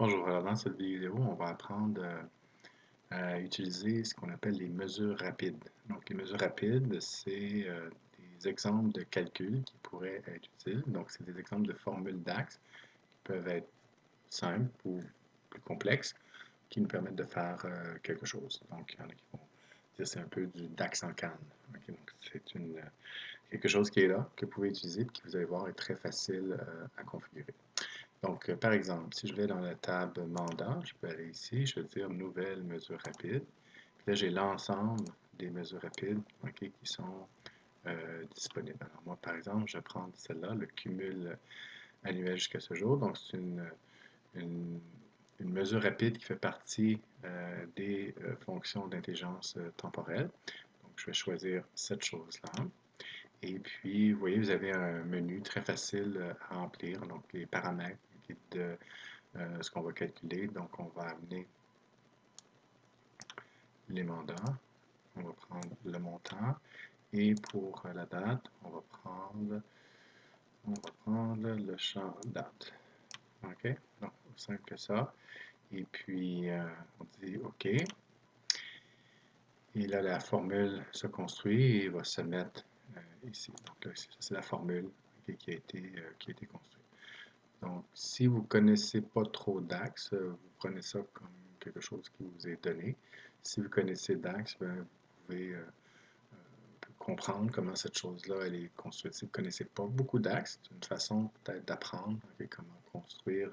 Bonjour, alors dans cette vidéo, on va apprendre à utiliser ce qu'on appelle les mesures rapides. Donc, les mesures rapides, c'est des exemples de calculs qui pourraient être utiles. Donc, c'est des exemples de formules DAX qui peuvent être simples ou plus complexes, qui nous permettent de faire quelque chose. Donc, il y en a qui vont dire c'est un peu du DAX en canne. Ok, donc, c'est quelque chose qui est là, que vous pouvez utiliser et qui, vous allez voir, est très facile à configurer. Donc, par exemple, si je vais dans la table mandat, je peux aller ici, je vais dire nouvelle mesure rapide. Puis là, j'ai l'ensemble des mesures rapides qui sont disponibles. Alors, moi, par exemple, je vais prendre celle-là, le cumul annuel jusqu'à ce jour. Donc, c'est une, une mesure rapide qui fait partie des fonctions d'intelligence temporelle. Donc, je vais choisir cette chose-là. Et puis, vous voyez, vous avez un menu très facile à remplir, donc les paramètres de ce qu'on va calculer. Donc, on va amener les mandats, on va prendre le montant, et pour la date, on va prendre le champ date. OK? Donc, aussi simple que ça. Et puis, on dit OK. Et là, la formule se construit et va se mettre ici. Donc, là, c'est la formule qui a été construite. Donc, si vous ne connaissez pas trop DAX, vous prenez ça comme quelque chose qui vous est donné. Si vous connaissez DAX, ben, vous pouvez comprendre comment cette chose-là elle est construite. Si vous ne connaissez pas beaucoup DAX, c'est une façon peut-être d'apprendre comment construire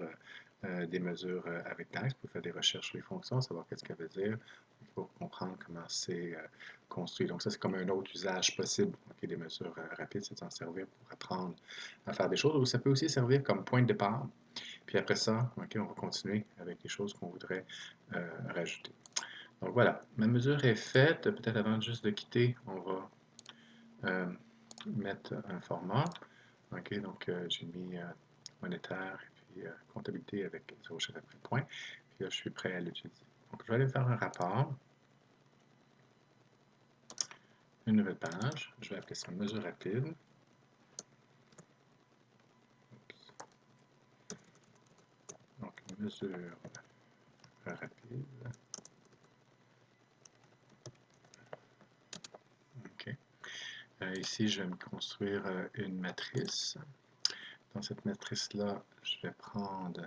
des mesures avec DAX. Vous pouvez faire des recherches sur les fonctions, savoir qu'est-ce qu'elle veut dire, pour comprendre comment c'est construit. Donc ça, c'est comme un autre usage possible des mesures rapides, c'est de s'en servir pour apprendre à faire des choses. Ou ça peut aussi servir comme point de départ. Puis après ça, on va continuer avec les choses qu'on voudrait rajouter. Donc voilà, ma mesure est faite. Peut-être avant juste de quitter, on va mettre un format. OK, donc j'ai mis monétaire et puis comptabilité avec 0 chef après le point. Puis là, je suis prêt à l'utiliser. Donc, je vais aller faire un rapport. Une nouvelle page. Je vais appeler ça mesure rapide. Donc, mesure rapide. OK. Ici, je vais me construire une matrice. Dans cette matrice-là, je vais prendre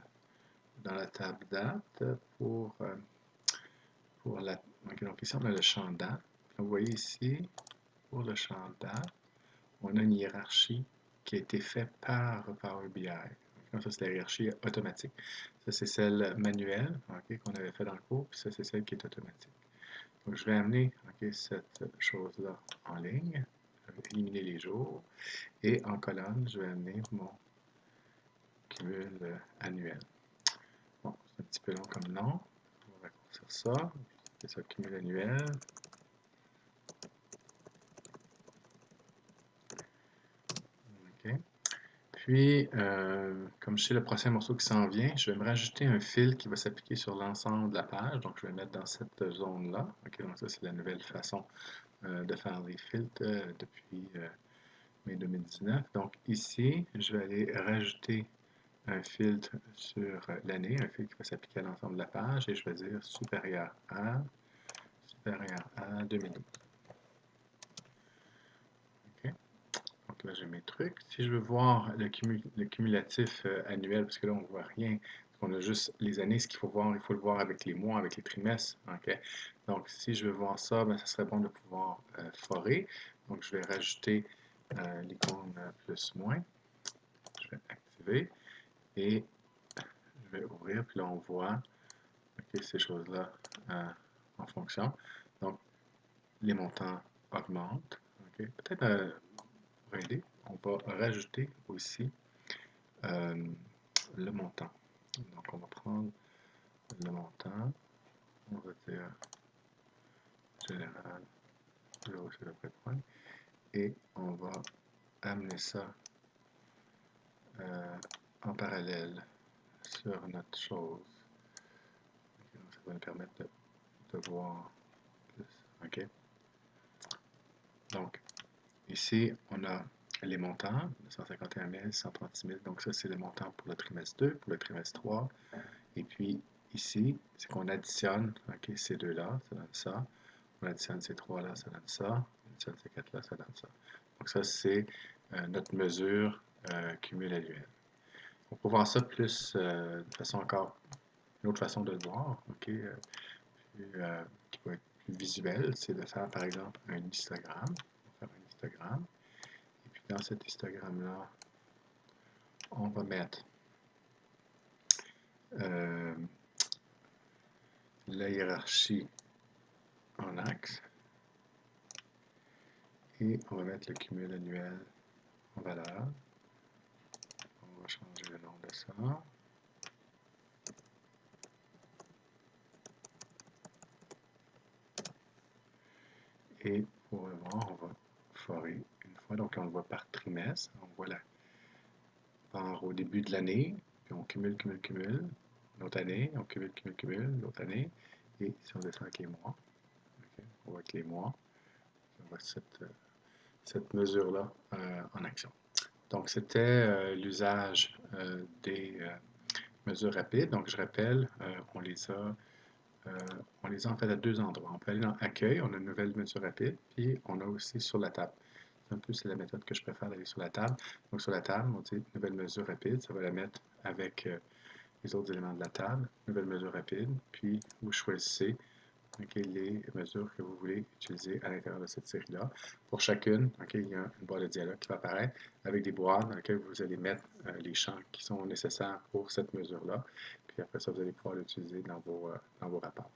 dans la table date pour la... OK, donc ici, on a le champ date. Vous voyez ici, pour le champ date, on a une hiérarchie qui a été faite par Power BI. Donc, ça, c'est la hiérarchie automatique. Ça, c'est celle manuelle qu'on avait fait dans le cours, puis ça, c'est celle qui est automatique. Donc, je vais amener cette chose-là en ligne, je vais éliminer les jours, et en colonne, je vais amener mon cumul annuel. Bon, c'est un petit peu long comme nom. On va raccourcir ça. C'est ça, cumul annuel. OK. Puis, comme je sais le prochain morceau qui s'en vient, je vais me rajouter un fil qui va s'appliquer sur l'ensemble de la page. Donc, je vais le mettre dans cette zone-là. OK, donc ça, c'est la nouvelle façon de faire les filtres depuis mai 2019. Donc, ici, je vais aller rajouter un filtre sur l'année, un filtre qui va s'appliquer à l'ensemble de la page, et je vais dire supérieur à 2012. OK. Donc là, j'ai mes trucs. Si je veux voir le cumulatif annuel, parce que là, on ne voit rien, on a juste les années, ce qu'il faut voir, il faut le voir avec les mois, avec les trimestres. OK? Donc, si je veux voir ça, ben, ça serait bon de pouvoir forer. Donc, je vais rajouter l'icône plus-moins. Je vais activer et je vais ouvrir. Puis là, on voit ces choses-là en fonction. Donc, les montants augmentent. Okay? Peut-être pour aider, on va rajouter aussi euh, le montant. Donc, on va prendre le montant, on va dire général, 0 c'est le point, et on va amener ça en parallèle sur notre chose. Okay, donc ça va nous permettre de voir plus. OK? Donc, ici, on a les montants, 151 000, 136 000. Donc, ça, c'est le montant pour le trimestre 2, pour le trimestre 3. Et puis ici, c'est qu'on additionne, OK, ces deux-là, ça donne ça. On additionne ces trois-là, ça donne ça. On additionne ces quatre-là, ça donne ça. Donc ça, c'est notre mesure cumul annuel. On peut voir ça plus de façon encore, une autre façon de le voir, OK, qui peut être plus visuelle, c'est de faire par exemple un histogramme. On va faire un histogramme. Et puis dans cet histogramme-là, on va mettre euh, la hiérarchie en axe et on va mettre le cumul annuel en valeur. On va changer le nom de ça. Et pour le voir, on va forer une fois. Donc, on le voit par trimestre. On voit la part au début de l'année, puis on cumule, cumule, cumule. L'autre année, on cumule, cumule, cumule. L'autre année. Et si on descend avec les mois, okay, on voit avec les mois, on voit cette mesure-là en action. Donc, c'était l'usage des mesures rapides. Donc, je rappelle, on les a en fait à deux endroits. On peut aller dans Accueil, on a une nouvelle mesure rapide, puis on a aussi sur la table. C'est un peu la méthode que je préfère d'aller sur la table. Donc sur la table, on dit nouvelle mesure rapide, ça va la mettre avec les autres éléments de la table, nouvelle mesure rapide, puis vous choisissez les mesures que vous voulez utiliser à l'intérieur de cette série-là. Pour chacune, il y a une boîte de dialogue qui va apparaître avec des boîtes dans lesquelles vous allez mettre les champs qui sont nécessaires pour cette mesure-là. Puis après ça, vous allez pouvoir l'utiliser dans vos rapports.